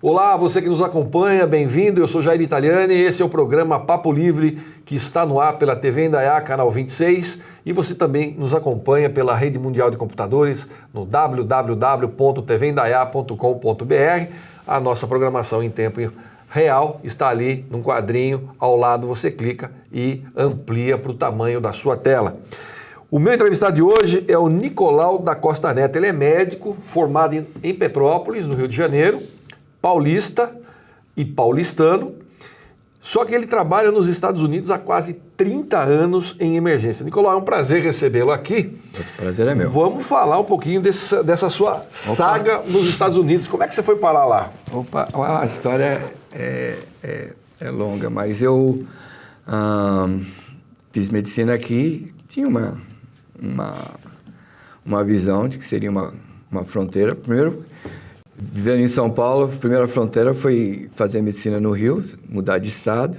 Olá, você que nos acompanha, bem-vindo. Eu sou Jair Italiani e esse é o programa Papo Livre, que está no ar pela TV Indaiá, canal 26, e você também nos acompanha pela Rede Mundial de Computadores no www.tvindaiá.com.br. A nossa programação em tempo real está ali num quadrinho, ao lado você clica e amplia para o tamanho da sua tela. O meu entrevistado de hoje é o Nicolau da Costa Neto. Ele é médico, formado em Petrópolis, no Rio de Janeiro, paulista e paulistano, só que ele trabalha nos Estados Unidos há quase 30 anos em emergência. Nicolau, é um prazer recebê-lo aqui. O prazer é meu. Vamos falar um pouquinho dessa sua saga nos Estados Unidos. Como é que você foi parar lá? A história é longa, mas eu fiz medicina aqui, tinha uma visão de que seria uma fronteira. Primeiro, vivendo em São Paulo, a primeira fronteira foi fazer medicina no Rio, mudar de estado.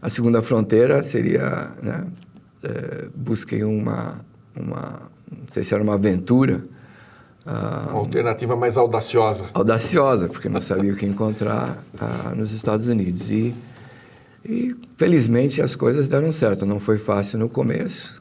A segunda fronteira seria, busquei não sei se era uma aventura. Uma alternativa mais audaciosa. Audaciosa, porque não sabia o que encontrar nos Estados Unidos. E felizmente as coisas deram certo, não foi fácil no começo.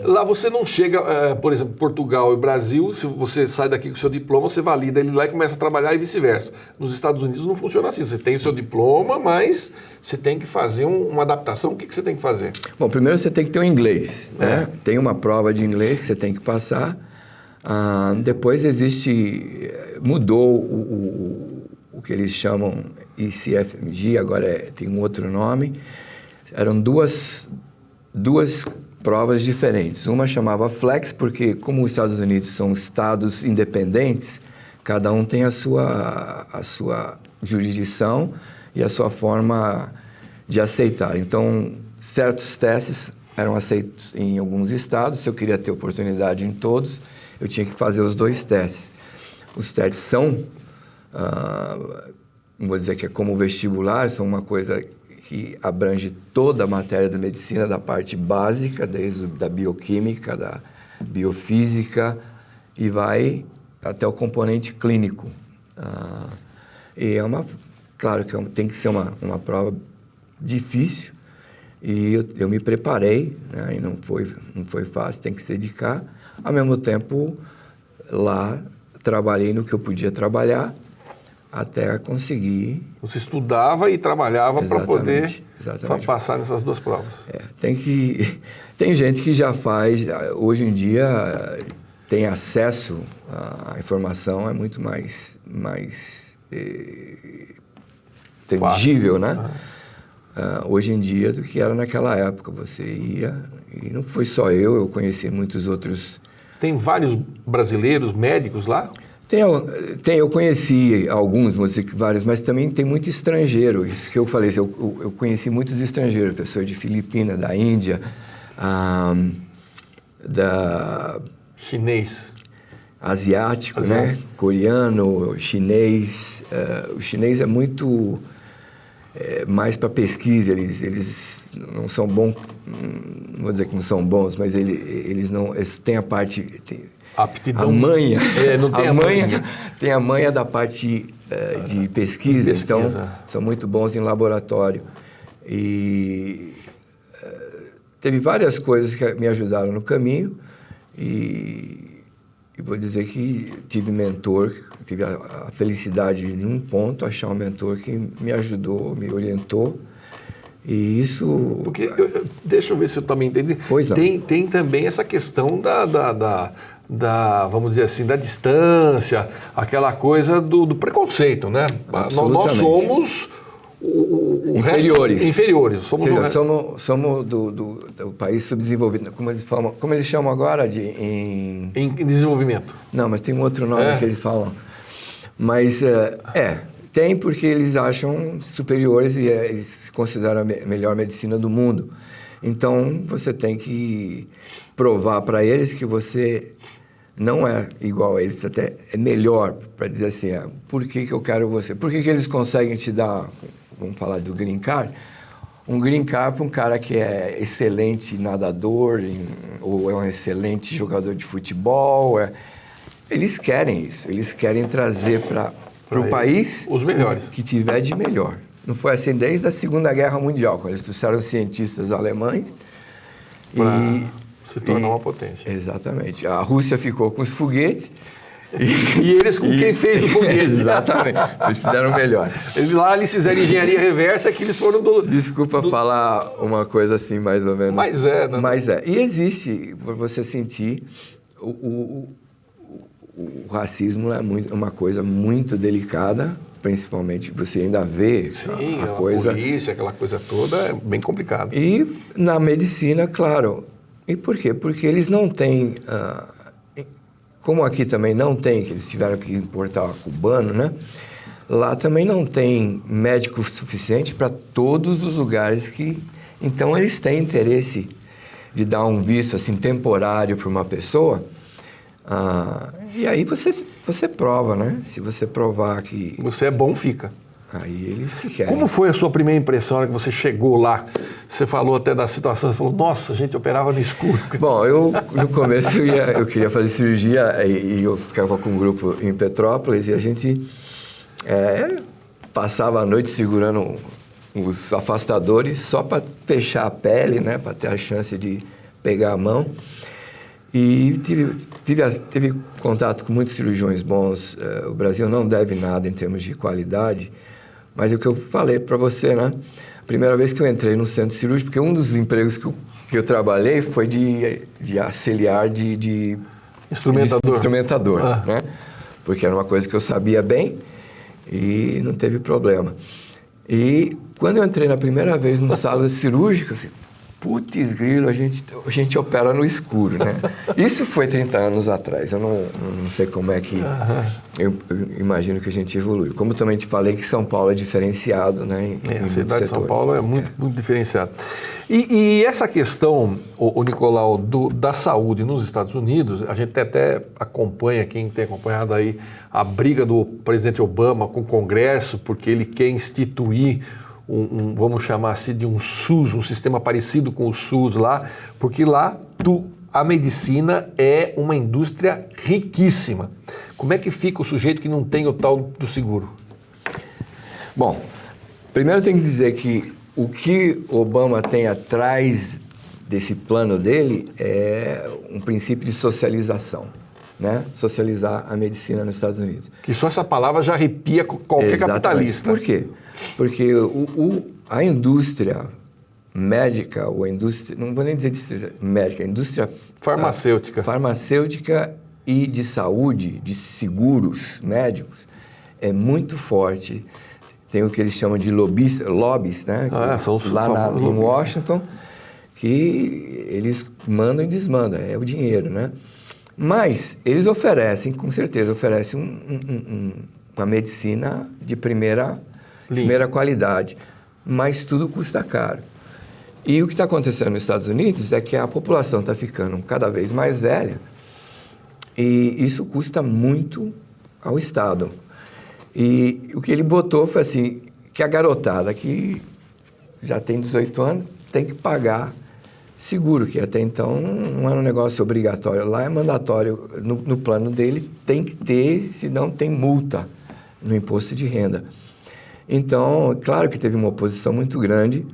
Lá você não chega, por exemplo, Portugal e Brasil, se você sai daqui com o seu diploma, você valida ele lá e começa a trabalhar e vice-versa. Nos Estados Unidos não funciona assim, você tem o seu diploma, mas você tem que fazer uma adaptação. O que você tem que fazer? Bom, primeiro você tem que ter o inglês, né? Tem uma prova de inglês que você tem que passar. Depois mudou o que eles chamam ICFMG, agora tem um outro nome. Eram duas provas diferentes. Uma chamava Flex, porque como os Estados Unidos são estados independentes, cada um tem a sua jurisdição e a sua forma de aceitar. Então, certos testes eram aceitos em alguns estados. Se eu queria ter oportunidade em todos, eu tinha que fazer os dois testes. Os testes são, não vou dizer que é como vestibular, são uma coisa que abrange toda a matéria da medicina, da parte básica, desde da bioquímica, da biofísica, e vai até o componente clínico. E claro que tem que ser uma prova difícil, e eu me preparei, né, e não foi fácil, tem que se dedicar. Ao mesmo tempo, lá trabalhei no que eu podia trabalhar, até conseguir... Você estudava e trabalhava para poder passar nessas duas provas. Tem gente que já faz, hoje em dia, tem acesso à informação, é muito mais tangível, né? Hoje em dia, do que era naquela época. Você ia, e não foi só eu conheci muitos outros... Tem vários brasileiros médicos lá? Eu conheci alguns, vou dizer que vários, mas também tem muito estrangeiro. Isso que eu falei, eu conheci muitos estrangeiros, pessoas de Filipinas, da Índia, chinês. Asiático, né? Coreano, chinês. O chinês é muito mais para pesquisa, eles não são bons, não vou dizer que não são bons, mas eles têm a parte... Aptidão. A manha, não tem tem a manha da parte de pesquisa, então são muito bons em laboratório. E teve várias coisas que me ajudaram no caminho, e vou dizer que tive a felicidade de, num ponto, achar um mentor que me ajudou, me orientou. E isso... Porque, deixa eu ver se eu também entendi. Pois não. Tem também essa questão vamos dizer assim, da distância, aquela coisa do preconceito, né? Nós somos inferiores. Somos do país subdesenvolvido, como eles chamam agora em desenvolvimento. Não, mas tem um outro nome que eles falam. Mas tem, porque eles acham superiores e eles consideram a melhor medicina do mundo. Então, você tem que provar para eles que você não é igual a eles, até é melhor, para dizer assim, por que eu quero você? Por que eles conseguem te dar, vamos falar do green card? Um green card para um cara que é excelente nadador, ou é um excelente jogador de futebol. Eles querem isso, eles querem trazer para para o país os melhores. que tiver de melhor. Não foi assim desde a Segunda Guerra Mundial, quando eles trouxeram cientistas alemães Para se tornar uma potência. Exatamente. A Rússia ficou com os foguetes. E eles com quem fez o foguete. Exatamente. Eles fizeram melhor. Lá eles fizeram engenharia reversa, que eles foram Desculpa falar uma coisa assim, mais ou menos. Mas é, né? Mas é. E existe, por você sentir, o racismo é uma coisa muito delicada, principalmente você ainda vê Sim, a coisa. Polícia, aquela coisa toda, é bem complicado. E na medicina, claro. E por quê? Porque eles não têm... como aqui também não tem, que eles tiveram que importar cubano, né? Lá também não tem médico suficiente para todos os lugares que... Então, eles têm interesse de dar um visto, assim, temporário para uma pessoa. E aí você prova, né? Se você provar que... Você é bom, fica. Aí eles se querem. Como foi a sua primeira impressão na hora que você chegou lá? Você falou até da situação, você falou, nossa, a gente operava no escuro. Bom, eu no começo eu queria fazer cirurgia e eu ficava com um grupo em Petrópolis e a gente passava a noite segurando os afastadores só para fechar a pele, né? Para ter a chance de pegar a mão. E tive contato com muitos cirurgiões bons. O Brasil não deve nada em termos de qualidade. Mas o que eu falei para você, né? A primeira vez que eu entrei no centro cirúrgico, porque um dos empregos que eu trabalhei foi de auxiliar de instrumentador, né? Porque era uma coisa que eu sabia bem e não teve problema. E quando eu entrei na primeira vez no sala cirúrgica, assim, putz grilo, a gente opera no escuro, né? Isso foi 30 anos atrás, eu não sei como é que... Eu imagino que a gente evoluiu. Como também te falei que São Paulo é diferenciado, né? A cidade de São Paulo é muito diferenciada. E essa questão, o Nicolau, da saúde nos Estados Unidos, a gente até acompanha, quem tem acompanhado aí, a briga do presidente Obama com o Congresso, porque ele quer instituir vamos chamar assim de um SUS, um sistema parecido com o SUS lá, porque lá a medicina é uma indústria riquíssima. Como é que fica o sujeito que não tem o tal do seguro? Bom, primeiro tem que dizer que o que Obama tem atrás desse plano dele é um princípio de socialização, né? Socializar a medicina nos Estados Unidos. Que só essa palavra já arrepia qualquer Exatamente. capitalista. Por quê? Porque a indústria médica, ou a indústria, não vou nem dizer indústria médica, a indústria farmacêutica e de saúde, de seguros médicos, é muito forte. Tem o que eles chamam de lobbies, né? São os lá em lobbies. Washington, que eles mandam e desmandam, é o dinheiro, né? Mas eles oferecem, com certeza, uma medicina de primeira qualidade, mas tudo custa caro. E o que está acontecendo nos Estados Unidos é que a população está ficando cada vez mais velha e isso custa muito ao Estado. E o que ele botou foi assim, que a garotada que já tem 18 anos tem que pagar seguro, que até então não era um negócio obrigatório. Lá é mandatório, no plano dele tem que ter, senão tem multa no imposto de renda. Então, claro que teve uma oposição muito grande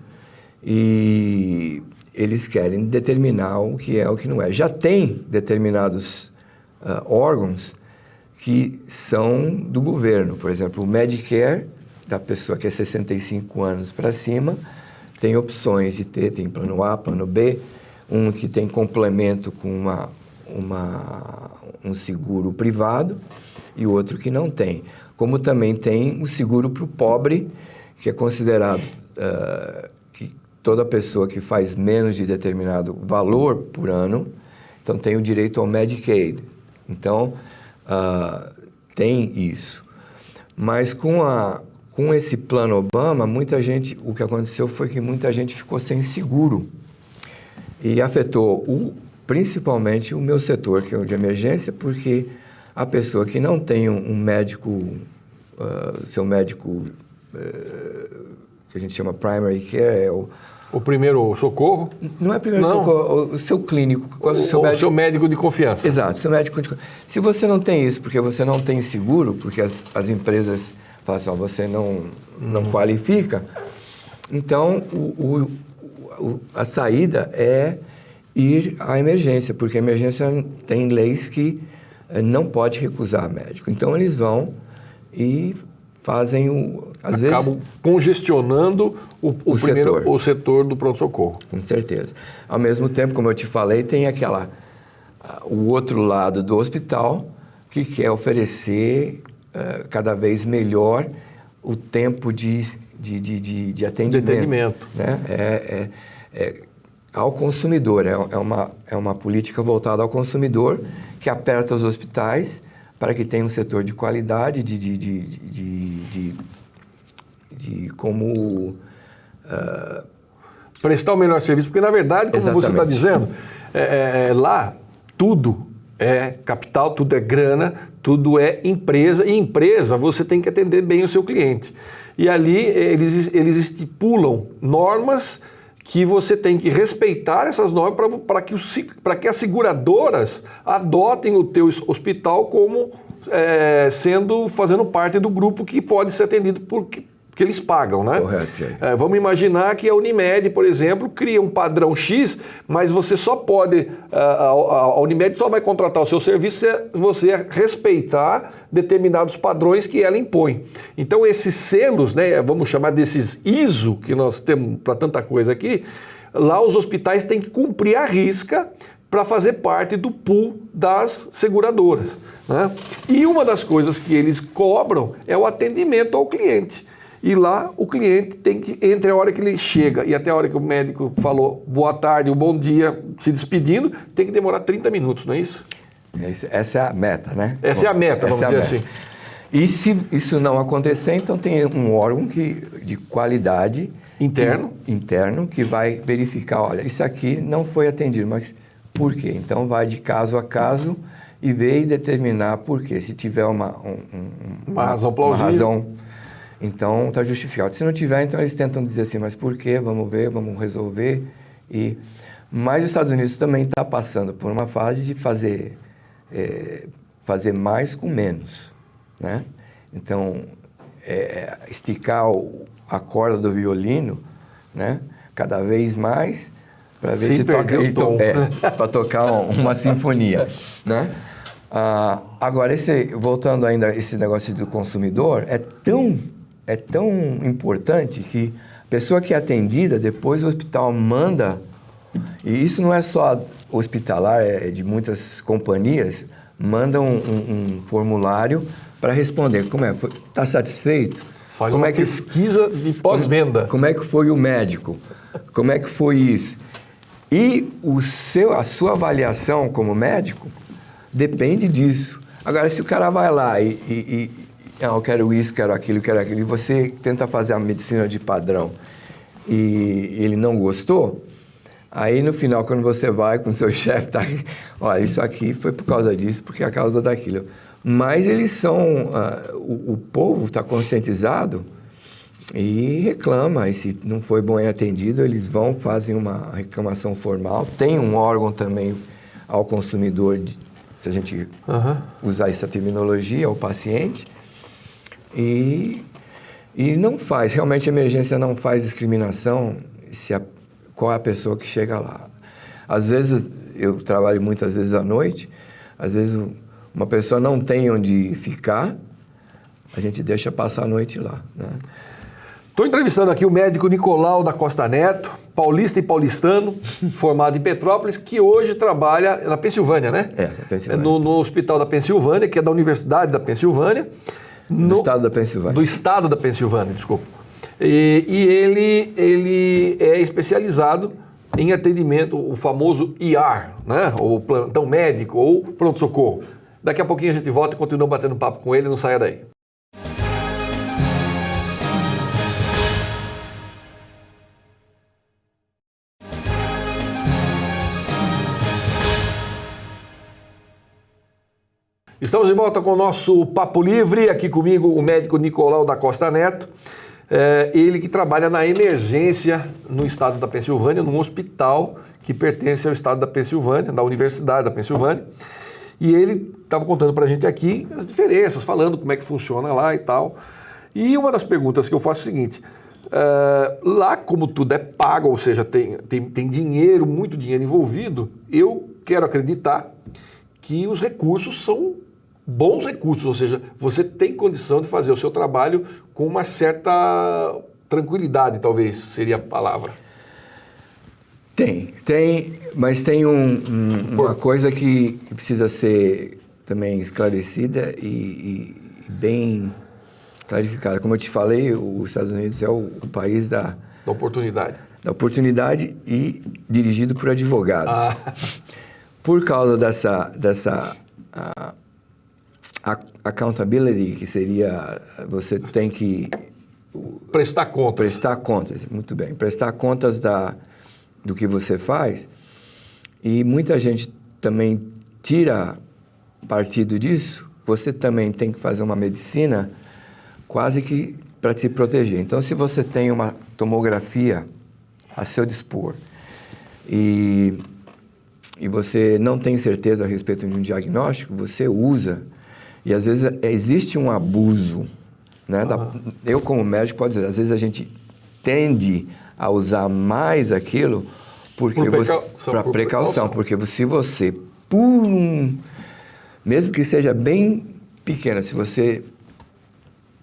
e eles querem determinar o que é o que não é. Já tem determinados órgãos que são do governo. Por exemplo, o Medicare, da pessoa que é 65 anos para cima, tem opções de tem plano A, plano B, um que tem complemento com um seguro privado e outro que não tem. Como também tem o seguro para o pobre, que é considerado que toda pessoa que faz menos de determinado valor por ano, então tem o direito ao Medicaid. Então, tem isso. Mas com esse plano Obama, o que aconteceu foi que muita gente ficou sem seguro e afetou principalmente o meu setor, que é o de emergência, porque a pessoa que não tem um médico, seu médico, que a gente chama primary care, O primeiro socorro? Não é primeiro Não. socorro, o seu clínico. O seu médico de confiança. Exato, seu médico de confiança. Se você não tem isso, porque você não tem seguro, porque as empresas falam assim, ó, você não qualifica, então a saída é ir à emergência, porque a emergência tem leis que não pode recusar médico. Então eles vão e fazem às Acabam congestionando o setor do pronto-socorro. Com certeza. Ao mesmo tempo, como eu te falei, tem o outro lado do hospital que quer oferecer cada vez melhor o tempo de atendimento. Né? Ao consumidor, é uma política voltada ao consumidor que aperta os hospitais para que tenha um setor de qualidade, de como prestar o melhor serviço, porque na verdade, como Exatamente. você está dizendo, lá tudo é capital, tudo é grana, tudo é empresa, e empresa você tem que atender bem o seu cliente. E ali eles estipulam normas que você tem que respeitar essas normas para que as seguradoras adotem o teu hospital como fazendo parte do grupo que pode ser atendido porque eles pagam, né? Correto, Jair. Vamos imaginar que a Unimed, por exemplo, cria um padrão X, mas você só pode, a Unimed só vai contratar o seu serviço se você respeitar determinados padrões que ela impõe. Então esses selos, né, vamos chamar desses ISO, que nós temos para tanta coisa aqui, lá os hospitais têm que cumprir à risca para fazer parte do pool das seguradoras, né? E uma das coisas que eles cobram é o atendimento ao cliente. E lá o cliente tem que, entre a hora que ele chega e até a hora que o médico falou boa tarde, ou bom dia, se despedindo, tem que demorar 30 minutos, não é isso? Essa é a meta, né? Essa é a meta, vamos dizer assim. E se isso não acontecer, então tem um órgão de qualidade interno que vai verificar, olha, isso aqui não foi atendido, mas por quê? Então vai de caso a caso e ver e determinar por quê. Se tiver uma razão plausível. Então está justificado. Se não tiver, então eles tentam dizer assim, mas por quê? Vamos ver, vamos resolver. Mas os Estados Unidos também está passando por uma fase de fazer mais com menos, né? Então, esticar a corda do violino, né? Cada vez mais para ver se toca para tocar uma sinfonia, né? Agora, voltando ainda a esse negócio do consumidor, é tão importante que a pessoa que é atendida, depois o hospital manda, e isso não é só hospitalar, é de muitas companhias, mandam um formulário para responder. Como é? Está satisfeito? Faz uma pesquisa de pós-venda. Como é que foi o médico? Como é que foi isso? E a sua avaliação como médico depende disso. Agora, se o cara vai lá eu quero isso, quero aquilo, e você tenta fazer a medicina de padrão e ele não gostou, aí no final, quando você vai com o seu chefe, olha, isso aqui foi por causa disso, porque é a causa daquilo. Mas eles são, o povo está conscientizado e reclama, e se não foi bem atendido, eles fazem uma reclamação formal. Tem um órgão também ao consumidor, se a gente usar essa terminologia, ao paciente, e não faz, realmente a emergência não faz discriminação qual é a pessoa que chega lá. Às vezes, eu trabalho muitas vezes à noite, às vezes uma pessoa não tem onde ficar, a gente deixa passar a noite lá, né? Estou entrevistando aqui o médico Nicolau da Costa Neto, paulista e paulistano, formado em Petrópolis, que hoje trabalha na Pensilvânia, né? Na Pensilvânia. No Hospital da Pensilvânia, que é da Universidade da Pensilvânia. Do Estado da Pensilvânia. Do Estado da Pensilvânia, desculpa. E ele é especializado em atendimento, o famoso ER, né? Ou plantão médico, ou pronto-socorro. Daqui a pouquinho a gente volta e continua batendo papo com ele, não saia daí. Estamos de volta com o nosso Papo Livre, aqui comigo o médico Nicolau da Costa Neto. Ele que trabalha na emergência no estado da Pensilvânia, num hospital que pertence ao estado da Pensilvânia, da Universidade da Pensilvânia. E ele estava contando para a gente aqui as diferenças, falando como é que funciona lá e tal. E uma das perguntas que eu faço é o seguinte: lá como tudo é pago, ou seja, tem dinheiro, muito dinheiro envolvido, eu quero acreditar que os recursos são bons recursos, ou seja, você tem condição de fazer o seu trabalho com uma certa tranquilidade, talvez seria a palavra. Mas tem uma coisa que precisa ser também esclarecida e bem clarificada. Como eu te falei, os Estados Unidos é o país da oportunidade. Da oportunidade e dirigido por advogados. Por causa dessa accountability, que seria você tem que prestar contas. Prestar contas, muito bem. Prestar contas do que você faz. E muita gente também tira partido disso. Você também tem que fazer uma medicina quase que para se proteger. Então, se você tem uma tomografia a seu dispor e você não tem certeza a respeito de um diagnóstico, você usa. E às vezes existe um abuso, né? Eu como médico posso dizer, às vezes a gente tende a usar mais aquilo para precaução, porque se você, mesmo que seja bem pequena, se você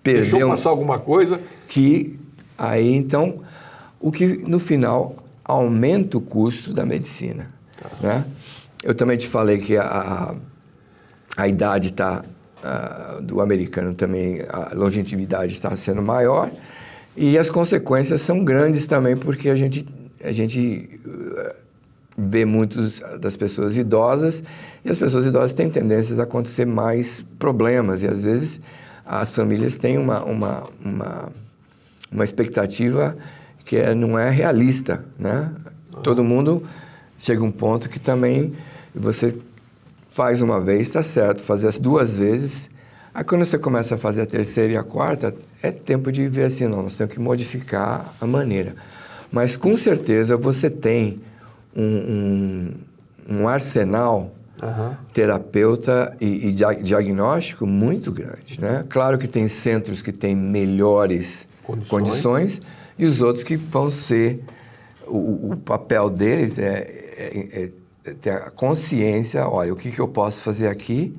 perder deixou passar alguma coisa, que aí então, o que no final aumenta o custo da medicina, né? Eu também te falei que a idade do americano também, a longevidade está sendo maior e as consequências são grandes também, porque a gente vê muitas das pessoas idosas e as pessoas idosas têm tendências a acontecer mais problemas e às vezes as famílias têm uma expectativa que não é realista, né? Todo mundo chega a um ponto que também você faz uma vez, está certo, fazer as 2 vezes. Aí quando você começa a fazer a 3ª e a 4ª, é tempo de ver assim, não, nós temos que modificar a maneira. Mas com certeza você tem um arsenal terapeuta e diagnóstico muito grande, né? Claro que tem centros que têm melhores condições e os outros que vão ser... O papel deles é ter a consciência, olha, o que eu posso fazer aqui,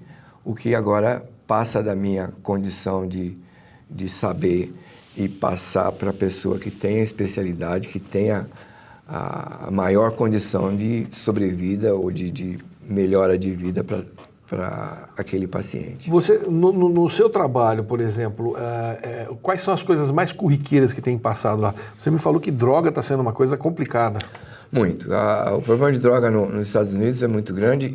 o que agora passa da minha condição de saber e passar para a pessoa que tem a especialidade, que tem a maior condição de sobrevida ou de melhora de vida para aquele paciente. Você, no seu trabalho, por exemplo, quais são as coisas mais corriqueiras que tem passado lá? Você me falou que droga está sendo uma coisa complicada. Muito. O problema de droga nos Estados Unidos é muito grande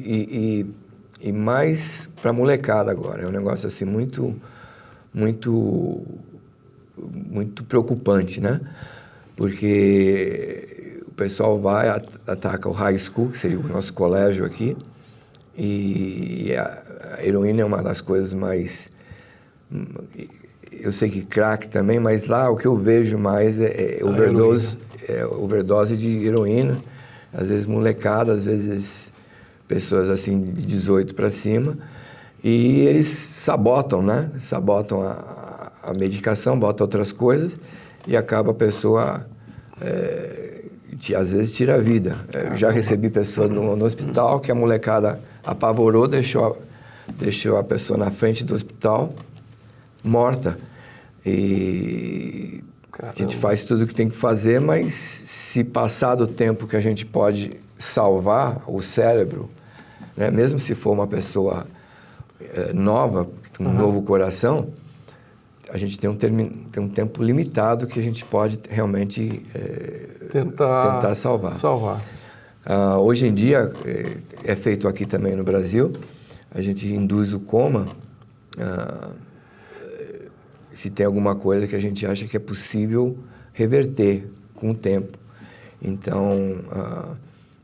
e mais para molecada agora. É um negócio assim muito preocupante, né? Porque o pessoal ataca o high school, que seria o nosso colégio aqui, e a heroína é uma das coisas mais... Eu sei que crack também, mas lá o que eu vejo mais é overdose de heroína. Às vezes molecada, às vezes pessoas assim de 18 para cima. E eles sabotam, né? Sabotam a medicação, botam outras coisas e acaba a pessoa... às vezes tira a vida. Eu já recebi pessoas no hospital que a molecada apavorou, deixou a pessoa na frente do hospital, morta. E a gente faz tudo o que tem que fazer, mas se passar do tempo que a gente pode salvar o cérebro, né, mesmo se for uma pessoa nova, com um novo coração, a gente tem um tempo limitado que a gente pode realmente tentar salvar. Hoje em dia, é feito aqui também no Brasil, a gente induz o coma se tem alguma coisa que a gente acha que é possível reverter com o tempo. Então,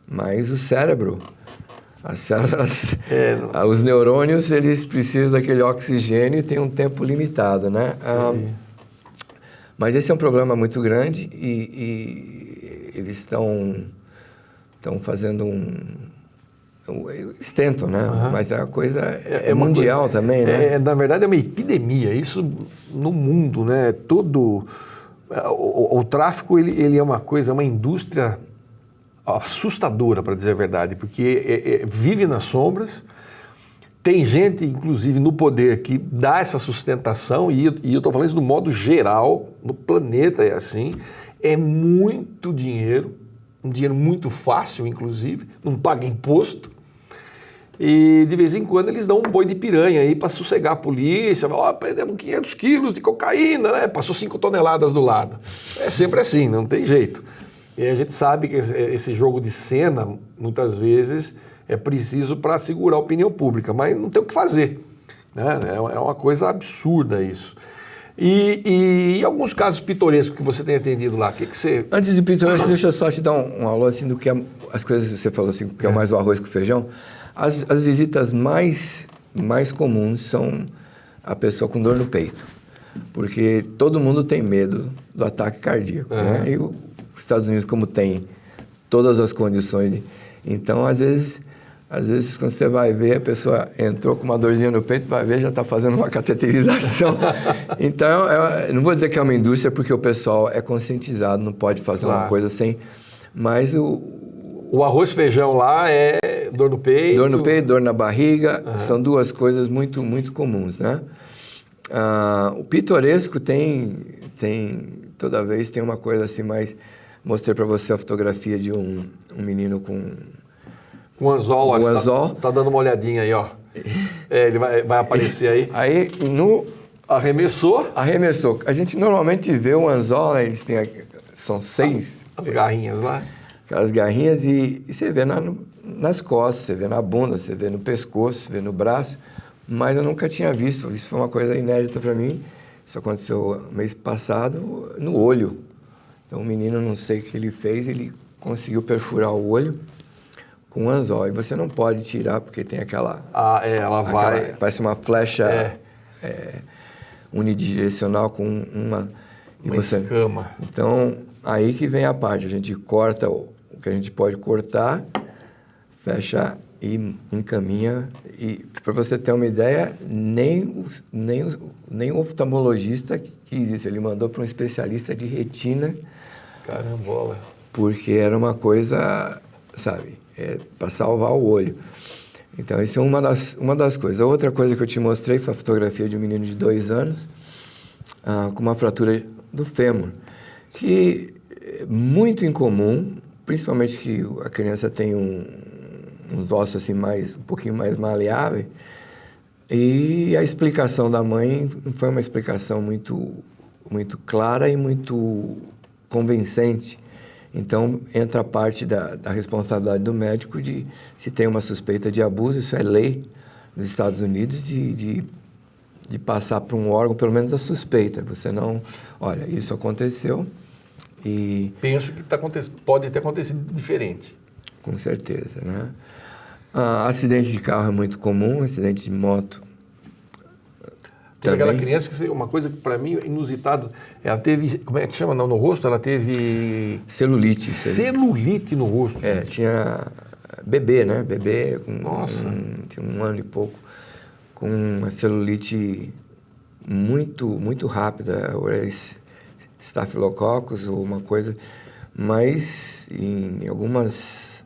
mas o cérebro, as células, os neurônios, eles precisam daquele oxigênio e tem um tempo limitado, né? Mas esse é um problema muito grande e eles estão fazendo eles tentam, né? Mas a coisa é mundial coisa, também, né? Na verdade, é uma epidemia. Isso no mundo, né? O tráfico, ele é uma coisa, é uma indústria assustadora, para dizer a verdade, porque vive nas sombras. Tem gente, inclusive, no poder que dá essa sustentação, e eu estou falando isso do modo geral, no planeta é assim, é muito dinheiro, um dinheiro muito fácil, inclusive, não paga imposto, e de vez em quando eles dão um boi de piranha aí para sossegar a polícia, prendemos 500 quilos de cocaína, né? Passou 5 toneladas do lado. É sempre assim, não tem jeito. E a gente sabe que esse jogo de cena, muitas vezes, é preciso para segurar a opinião pública, mas não tem o que fazer, né? É uma coisa absurda isso. E alguns casos pitorescos que você tem atendido lá, o que você... Antes de pitoresco, deixa eu só te dar um alô assim, do que as coisas que você falou, assim, que é mais o arroz com feijão. As visitas mais comuns são a pessoa com dor no peito, porque todo mundo tem medo do ataque cardíaco, né? E os Estados Unidos, como tem todas as condições, então às vezes quando você vai ver, a pessoa entrou com uma dorzinha no peito, vai ver, já está fazendo uma cateterização. Então, não vou dizer que é uma indústria, porque o pessoal é conscientizado, não pode fazer uma coisa sem... Mas o arroz e feijão lá é dor no peito? Dor no peito, dor na barriga, são duas coisas muito, muito comuns, né? O pitoresco toda vez tem uma coisa assim mais... Mostrei para você a fotografia de um menino com anzol, ó, anzol. Você tá dando uma olhadinha aí, ó. Ele vai aparecer aí. Aí, Arremessou. A gente normalmente vê o anzol, né? Eles têm são 6... As garrinhas lá. Aquelas garrinhas e você vê nas costas, você vê na bunda, você vê no pescoço, você vê no braço, mas eu nunca tinha visto. Isso foi uma coisa inédita para mim. Isso aconteceu mês passado no olho. Então, o menino, não sei o que ele fez, ele conseguiu perfurar o olho com um anzol. E você não pode tirar, porque tem aquela... ela vai... Parece uma flecha unidirecional com uma escama. Então, aí que vem a parte. A gente corta o que a gente pode cortar, fecha e encaminha. E, para você ter uma ideia, nem o oftalmologista quis isso. Ele mandou para um especialista de retina. Carambola. Porque era uma coisa, sabe, para salvar o olho. Então, isso é uma das coisas. A outra coisa que eu te mostrei foi a fotografia de um menino de 2 anos com uma fratura do fêmur, que é muito incomum, principalmente que a criança tem uns ossos assim um pouquinho mais maleáveis. E a explicação da mãe foi uma explicação muito, muito clara e muito convincente. Então, entra a parte da responsabilidade do médico de, se tem uma suspeita de abuso, isso é lei nos Estados Unidos, de passar para um órgão, pelo menos a suspeita. Você não... Olha, isso aconteceu e... Penso que pode ter acontecido diferente. Com certeza, né? Acidente de carro é muito comum, acidente de moto. Tem aquela criança que, uma coisa que para mim é inusitado, ela teve, como é que chama, no rosto? Ela teve... Celulite. Celulite no rosto. Tinha bebê, né? Bebê com Nossa. Tinha 1 ano e pouco, com uma celulite muito, muito rápida, estafilococcus ou uma coisa, mas em algumas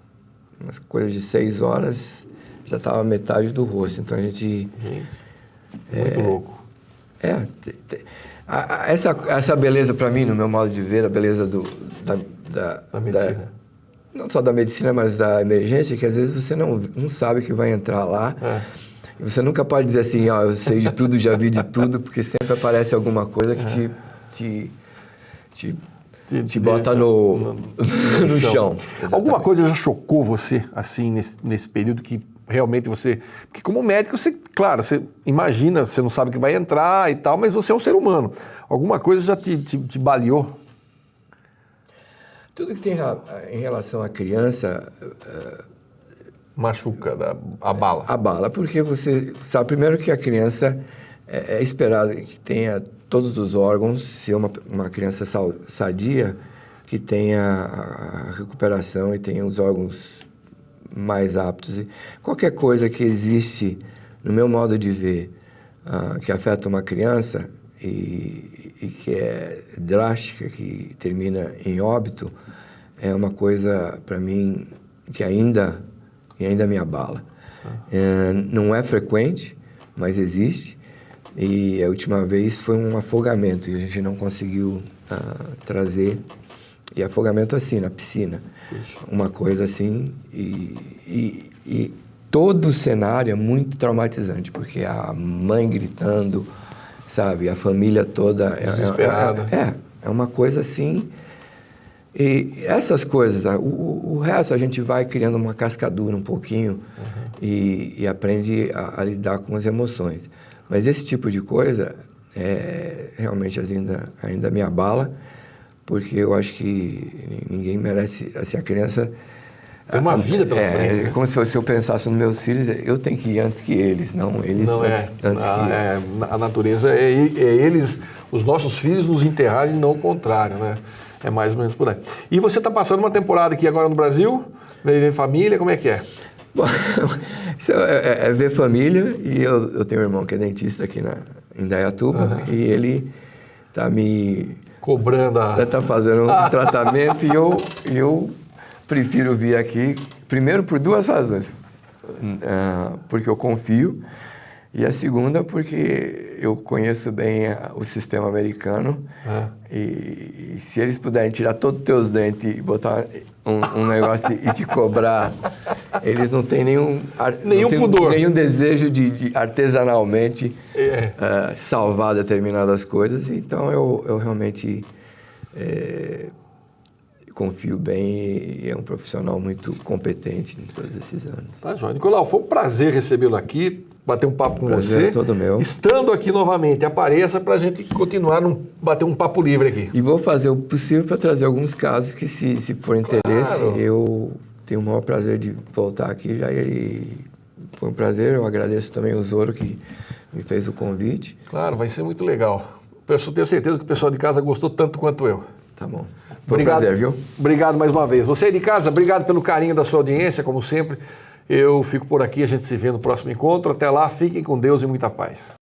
coisas de 6 horas já estava metade do rosto. Então a gente... Muito louco. Essa beleza para mim, no meu modo de ver, a beleza da medicina. Não só da medicina, mas da emergência, que às vezes você não sabe que vai entrar lá. E você nunca pode dizer assim, eu sei de tudo, já vi de tudo, porque sempre aparece alguma coisa que te bota no chão. Alguma coisa já chocou você, assim, nesse período que realmente você... Porque como médico, você imagina, você não sabe que vai entrar e tal, mas você é um ser humano. Alguma coisa já te baleou? Tudo que tem em relação à criança... Machuca, abala. Abala, porque você sabe primeiro que a criança é esperada que tenha todos os órgãos, se é uma criança sadia, que tenha a recuperação e tenha os órgãos mais aptos. E qualquer coisa que existe, no meu modo de ver, que afeta uma criança e que é drástica, que termina em óbito, é uma coisa, para mim, que ainda me abala. Não é frequente, mas existe. E a última vez foi um afogamento e a gente não conseguiu trazer. E afogamento assim, na piscina. Puxa. Uma coisa assim. E todo o cenário é muito traumatizante, porque a mãe gritando, sabe? A família toda... Desesperada. É uma coisa assim... E essas coisas, o resto a gente vai criando uma cascadura um pouquinho e aprende a lidar com as emoções. Mas esse tipo de coisa realmente ainda me abala, porque eu acho que ninguém merece, assim, a criança... Tem uma vida pela frente. É como se eu pensasse nos meus filhos, eu tenho que ir antes que eles, não eles antes que eu. A natureza é eles, os nossos filhos nos enterrarem e não o contrário, né? É mais ou menos por aí. E você está passando uma temporada aqui agora no Brasil? Ver família, como é que é? Bom, isso é ver família, e eu tenho um irmão que é dentista aqui em Indaiatuba, e ele está me... cobrando está fazendo um tratamento, e eu prefiro vir aqui, primeiro por duas razões. Porque eu confio, e a segunda porque eu conheço bem o sistema americano, e se eles puderem tirar todos os teus dentes e botar um negócio e te cobrar, eles não têm nenhum pudor, nenhum desejo de artesanalmente salvar determinadas coisas. Então eu realmente confio bem, e é um profissional muito competente em todos esses anos. Tá, João. Nicolau, foi um prazer recebê-lo aqui, bater um papo com você. É todo meu. Estando aqui novamente, apareça para a gente continuar bater um papo livre aqui. E vou fazer o possível para trazer alguns casos que, se for interesse, eu tenho o maior prazer de voltar aqui. Foi um prazer, eu agradeço também o Zoro que me fez o convite. Claro, vai ser muito legal. Tenho certeza que o pessoal de casa gostou tanto quanto eu. Tá bom. Foi um prazer, viu? Obrigado mais uma vez. Você de casa, obrigado pelo carinho da sua audiência, como sempre. Eu fico por aqui, a gente se vê no próximo encontro. Até lá, fiquem com Deus e muita paz.